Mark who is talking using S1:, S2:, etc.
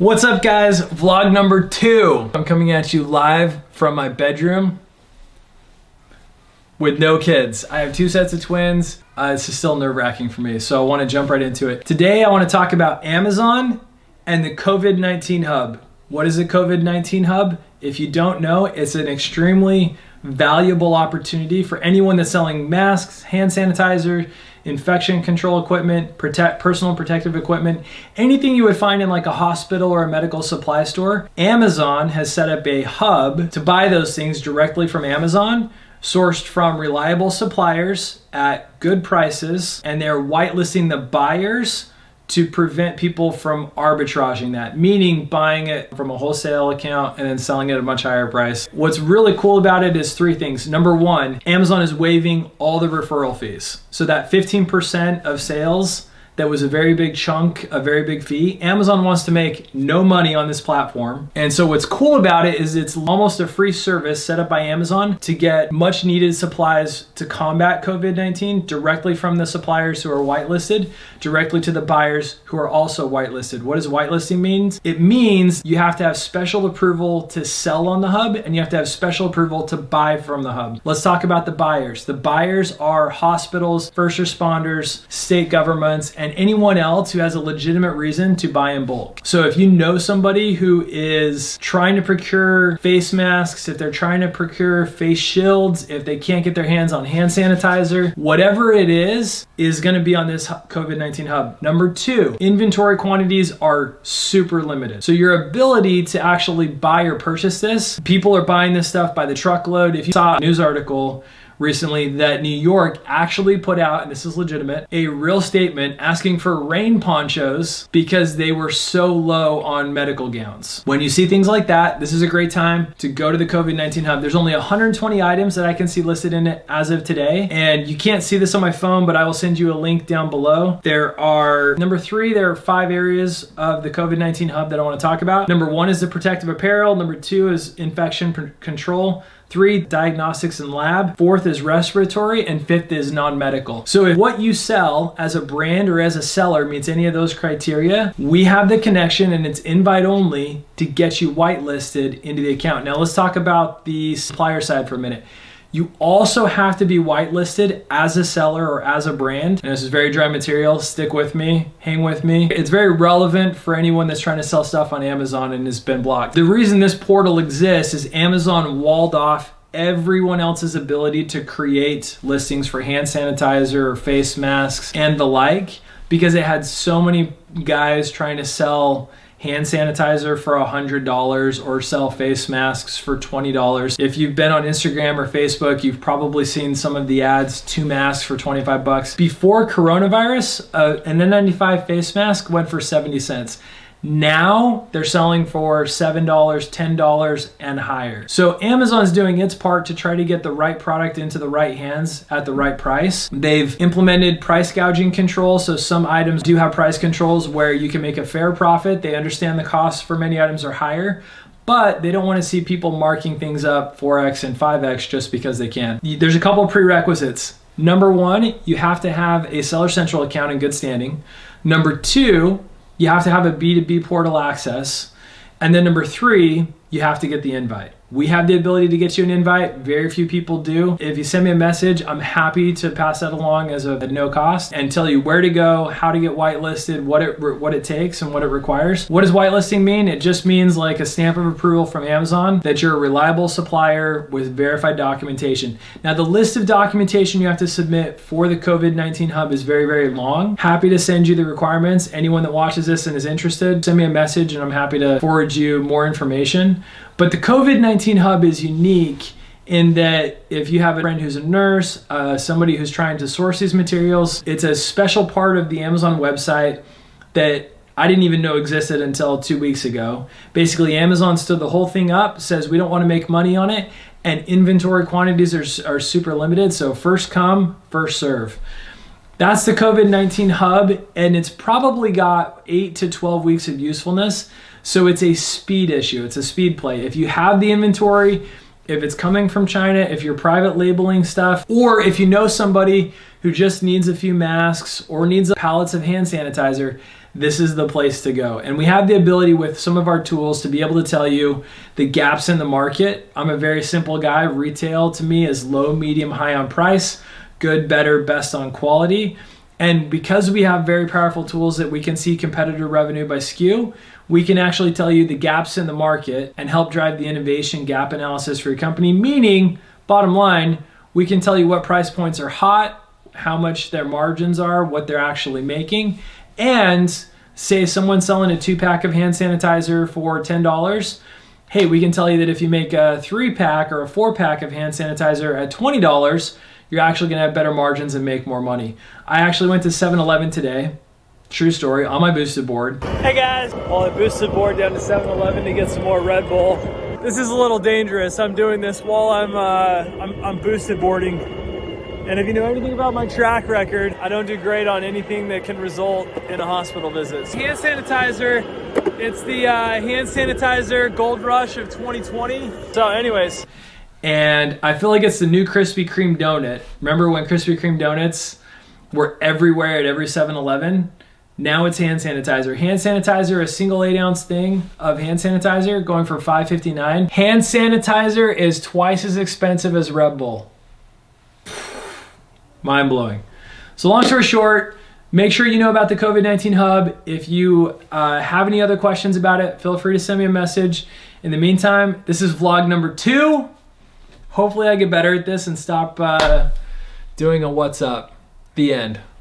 S1: What's up, guys? Vlog number 2. I'm coming at you live from my bedroom with no kids. I have 2 sets of twins. This is still nerve-wracking for me, so I want to jump right into it. Today, I want to talk about Amazon and the COVID-19 hub. What is a COVID-19 hub? If you don't know, it's an extremely valuable opportunity for anyone that's selling masks, hand sanitizer, infection control equipment, personal protective equipment, anything you would find in like a hospital or a medical supply store. Amazon has set up a hub to buy those things directly from Amazon, sourced from reliable suppliers at good prices, and they're whitelisting the buyers to prevent people from arbitraging that, meaning buying it from a wholesale account and then selling it at a much higher price. What's really cool about it is 3 things. Number 1, Amazon is waiving all the referral fees. So that 15% of sales, that was a very big chunk, a very big fee. Amazon wants to make no money on this platform. And so what's cool about it is it's almost a free service set up by Amazon to get much needed supplies to combat COVID-19 directly from the suppliers who are whitelisted, directly to the buyers who are also whitelisted. What does whitelisting mean? It means you have to have special approval to sell on the hub and you have to have special approval to buy from the hub. Let's talk about the buyers. The buyers are hospitals, first responders, state governments, and anyone else who has a legitimate reason to buy in bulk. So if you know somebody who is trying to procure face masks, if they're trying to procure face shields, if they can't get their hands on hand sanitizer, whatever it is going to be on this COVID-19 hub. Number 2, inventory quantities are super limited. So your ability to actually buy or purchase this, people are buying this stuff by the truckload. If you saw a news article recently that New York actually put out, and this is legitimate, a real statement asking for rain ponchos because they were so low on medical gowns. When you see things like that, this is a great time to go to the COVID-19 hub. There's only 120 items that I can see listed in it as of today, and you can't see this on my phone, but I will send you a link down below. There are, number 3, there are 5 areas of the COVID-19 hub that I want to talk about. Number 1 is the protective apparel. Number 2 is infection control. 3, diagnostics and lab. 4th is respiratory, and 5th is non-medical. So if what you sell as a brand or as a seller meets any of those criteria, we have the connection and it's invite only to get you whitelisted into the account. Now let's talk about the supplier side for a minute. You also have to be whitelisted as a seller or as a brand. And this is very dry material, stick with me, hang with me. It's very relevant for anyone that's trying to sell stuff on Amazon and has been blocked. The reason this portal exists is Amazon walled off everyone else's ability to create listings for hand sanitizer or face masks and the like, because it had so many guys trying to sell hand sanitizer for $100 or sell face masks for $20. If you've been on Instagram or Facebook, you've probably seen some of the ads, 2 masks for 25 bucks. Before coronavirus, an N95 face mask went for 70 cents. Now they're selling for $7, $10 and higher. So Amazon's doing its part to try to get the right product into the right hands at the right price. They've implemented price gouging control. So some items do have price controls where you can make a fair profit. They understand the costs for many items are higher, but they don't want to see people marking things up 4x and 5x just because they can. There's a couple of prerequisites. Number 1, you have to have a Seller Central account in good standing. Number 2, you have to have a B2B portal access. And then number 3, you have to get the invite. We have the ability to get you an invite. Very few people do. If you send me a message, I'm happy to pass that along as a no cost and tell you where to go, how to get whitelisted, what it takes and what it requires. What does whitelisting mean? It just means like a stamp of approval from Amazon that you're a reliable supplier with verified documentation. Now the list of documentation you have to submit for the COVID-19 hub is very, very long. Happy to send you the requirements. Anyone that watches this and is interested, send me a message and I'm happy to forward you more information. But the COVID-19 hub is unique in that if you have a friend who's a nurse, somebody who's trying to source these materials, it's a special part of the Amazon website that I didn't even know existed until 2 weeks ago. Basically, Amazon stood the whole thing up, says we don't want to make money on it, and inventory quantities are super limited, so first come, first serve. That's the COVID-19 hub, and it's probably got 8 to 12 weeks of usefulness. So it's a speed issue. It's a speed play. If you have the inventory, if it's coming from China, if you're private labeling stuff, or if you know somebody who just needs a few masks or needs pallets of hand sanitizer, this is the place to go. And we have the ability with some of our tools to be able to tell you the gaps in the market. I'm a very simple guy. Retail to me is low, medium, high on price, good, better, best on quality. And because we have very powerful tools that we can see competitor revenue by SKU, we can actually tell you the gaps in the market and help drive the innovation gap analysis for your company. Meaning, bottom line, we can tell you what price points are hot, how much their margins are, what they're actually making. And say someone's selling a 2-pack of hand sanitizer for $10. Hey, we can tell you that if you make a 3-pack or a 4-pack of hand sanitizer at $20, you're actually gonna have better margins and make more money. I actually went to 7-Eleven today, true story, on my boosted board. Hey guys, well, I boosted board down to 7-Eleven to get some more Red Bull. This is a little dangerous. I'm doing this while I'm boosted boarding. And if you know anything about my track record, I don't do great on anything that can result in a hospital visit. Hand sanitizer, it's the hand sanitizer gold rush of 2020. So anyways, and I feel like it's the new Krispy Kreme donut. Remember when Krispy Kreme donuts were everywhere at every 7-Eleven? Now it's hand sanitizer. Hand sanitizer, a single 8-ounce thing of hand sanitizer going for $5.59. Hand sanitizer is twice as expensive as Red Bull. Mind blowing. So long story short, make sure you know about the COVID-19 Hub. If you have any other questions about it, feel free to send me a message. In the meantime, this is vlog number 2. Hopefully I get better at this and stop doing a what's up. The end.